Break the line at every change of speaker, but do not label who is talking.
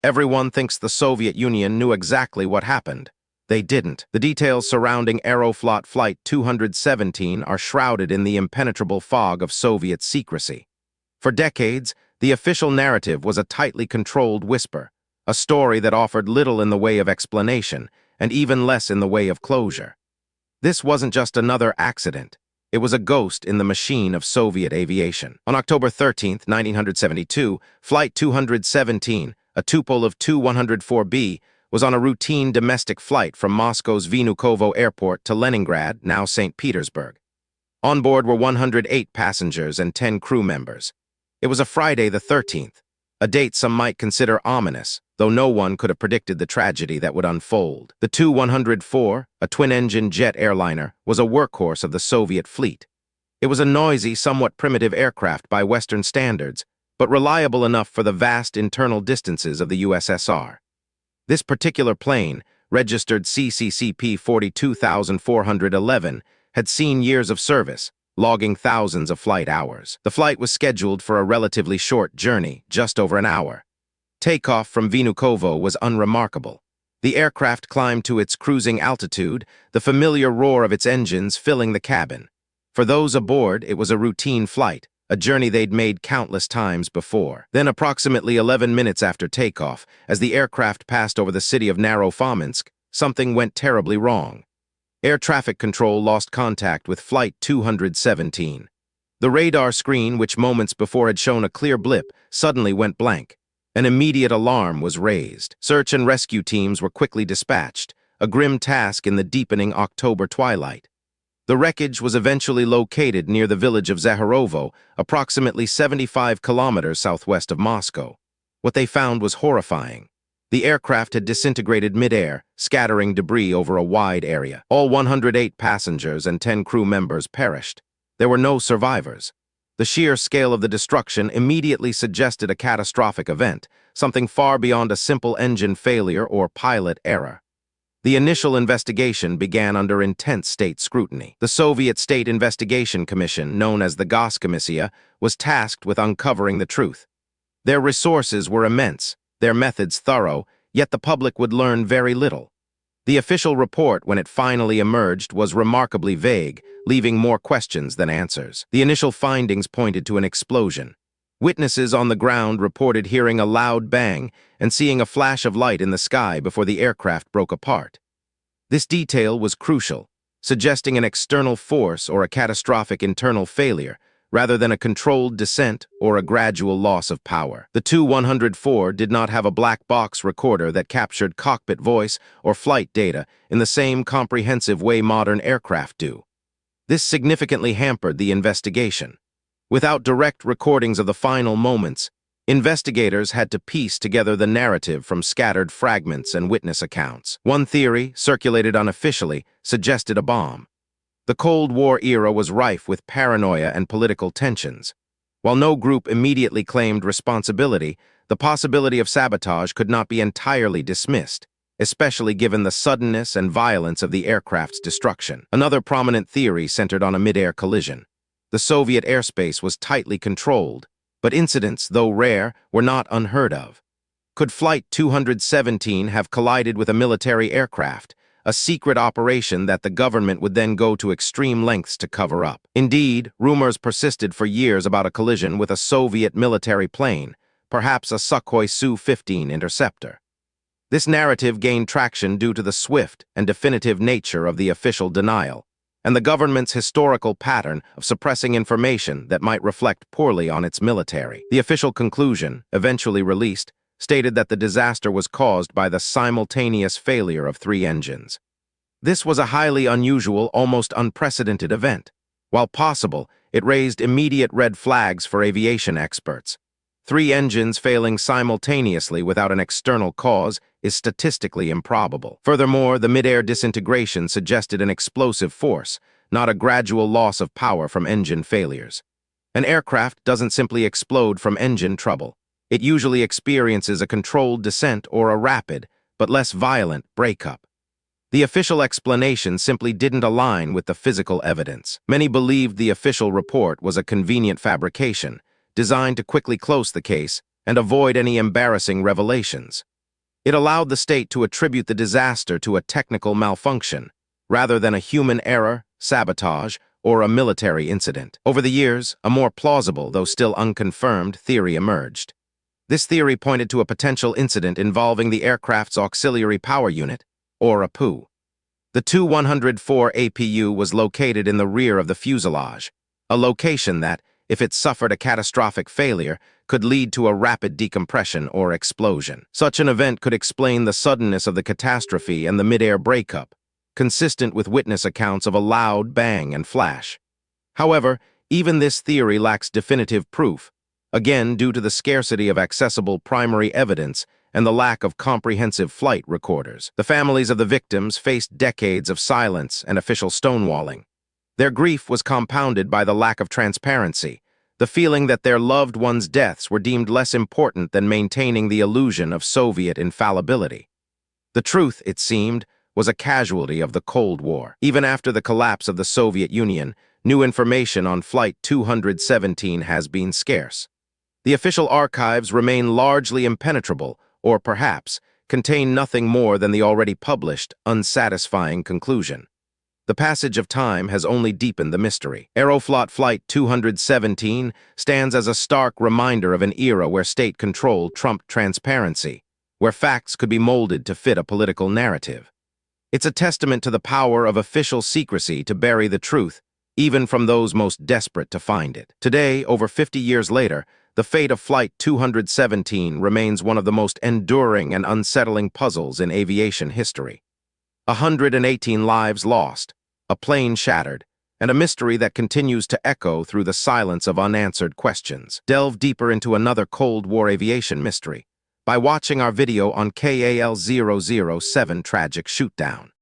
Everyone thinks the Soviet Union knew exactly what happened. They didn't. The details surrounding Aeroflot Flight 217 are shrouded in the impenetrable fog of Soviet secrecy. For decades, the official narrative was a tightly controlled whisper, a story that offered little in the way of explanation and even less in the way of closure. This wasn't just another accident. It was a ghost in the machine of Soviet aviation. On October 13, 1972, Flight 217, a tuple of Tu-104B, was on a routine domestic flight from Moscow's Vnukovo Airport to Leningrad, now St. Petersburg. On board were 108 passengers and 10 crew members. It was a Friday the 13th, a date some might consider ominous, though no one could have predicted the tragedy that would unfold. The Tu-104, a twin-engine jet airliner, was a workhorse of the Soviet fleet. It was a noisy, somewhat primitive aircraft by Western standards, but reliable enough for the vast internal distances of the USSR. This particular plane, registered CCCP 42411, had seen years of service, logging thousands of flight hours. The flight was scheduled for a relatively short journey, just over an hour. Takeoff from Vnukovo was unremarkable. The aircraft climbed to its cruising altitude, the familiar roar of its engines filling the cabin. For those aboard, it was a routine flight, a journey they'd made countless times before. Then, approximately 11 minutes after takeoff, as the aircraft passed over the city of Naro-Fominsk, something went terribly wrong. Air traffic control lost contact with Flight 217. The radar screen, which moments before had shown a clear blip, suddenly went blank. An immediate alarm was raised. Search and rescue teams were quickly dispatched, a grim task in the deepening October twilight. The wreckage was eventually located near the village of Zaharovo, approximately 75 kilometers southwest of Moscow. What they found was horrifying. The aircraft had disintegrated mid-air, scattering debris over a wide area. All 108 passengers and 10 crew members perished. There were no survivors. The sheer scale of the destruction immediately suggested a catastrophic event, something far beyond a simple engine failure or pilot error. The initial investigation began under intense state scrutiny. The Soviet State Investigation Commission, known as the Goskomissia, was tasked with uncovering the truth. Their resources were immense, their methods thorough, yet the public would learn very little. The official report, when it finally emerged, was remarkably vague, leaving more questions than answers. The initial findings pointed to an explosion. Witnesses on the ground reported hearing a loud bang and seeing a flash of light in the sky before the aircraft broke apart. This detail was crucial, suggesting an external force or a catastrophic internal failure, rather than a controlled descent or a gradual loss of power. The Tu-104 did not have a black box recorder that captured cockpit voice or flight data in the same comprehensive way modern aircraft do. This significantly hampered the investigation. Without direct recordings of the final moments, investigators had to piece together the narrative from scattered fragments and witness accounts. One theory, circulated unofficially, suggested a bomb. The Cold War era was rife with paranoia and political tensions. While no group immediately claimed responsibility, the possibility of sabotage could not be entirely dismissed, especially given the suddenness and violence of the aircraft's destruction. Another prominent theory centered on a mid-air collision. The Soviet airspace was tightly controlled, but incidents, though rare, were not unheard of. Could Flight 217 have collided with a military aircraft, a secret operation that the government would then go to extreme lengths to cover up? Indeed, rumors persisted for years about a collision with a Soviet military plane, perhaps a Sukhoi Su-15 interceptor. This narrative gained traction due to the swift and definitive nature of the official denial, and the government's historical pattern of suppressing information that might reflect poorly on its military. The official conclusion, eventually released, stated that the disaster was caused by the simultaneous failure of 3 engines. This was a highly unusual, almost unprecedented event. While possible, it raised immediate red flags for aviation experts. 3 engines failing simultaneously without an external cause is statistically improbable. Furthermore, the mid-air disintegration suggested an explosive force, not a gradual loss of power from engine failures. An aircraft doesn't simply explode from engine trouble. It usually experiences a controlled descent or a rapid, but less violent, breakup. The official explanation simply didn't align with the physical evidence. Many believed the official report was a convenient fabrication, designed to quickly close the case and avoid any embarrassing revelations. It allowed the state to attribute the disaster to a technical malfunction, rather than a human error, sabotage, or a military incident. Over the years, a more plausible, though still unconfirmed, theory emerged. This theory pointed to a potential incident involving the aircraft's auxiliary power unit, or APU. The Tu-104 APU was located in the rear of the fuselage, a location that, if it suffered a catastrophic failure, could lead to a rapid decompression or explosion. Such an event could explain the suddenness of the catastrophe and the mid-air breakup, consistent with witness accounts of a loud bang and flash. However, even this theory lacks definitive proof, again due to the scarcity of accessible primary evidence and the lack of comprehensive flight recorders. The families of the victims faced decades of silence and official stonewalling. Their grief was compounded by the lack of transparency, the feeling that their loved ones' deaths were deemed less important than maintaining the illusion of Soviet infallibility. The truth, it seemed, was a casualty of the Cold War. Even after the collapse of the Soviet Union, new information on Flight 217 has been scarce. The official archives remain largely impenetrable, or perhaps contain nothing more than the already published, unsatisfying conclusion. The passage of time has only deepened the mystery. Aeroflot Flight 217 stands as a stark reminder of an era where state control trumped transparency, where facts could be molded to fit a political narrative. It's a testament to the power of official secrecy to bury the truth, even from those most desperate to find it. Today, over 50 years later, the fate of Flight 217 remains one of the most enduring and unsettling puzzles in aviation history. 118 lives lost, a plane shattered, and a mystery that continues to echo through the silence of unanswered questions. Delve deeper into another Cold War aviation mystery by watching our video on KAL-007 Tragic Shootdown.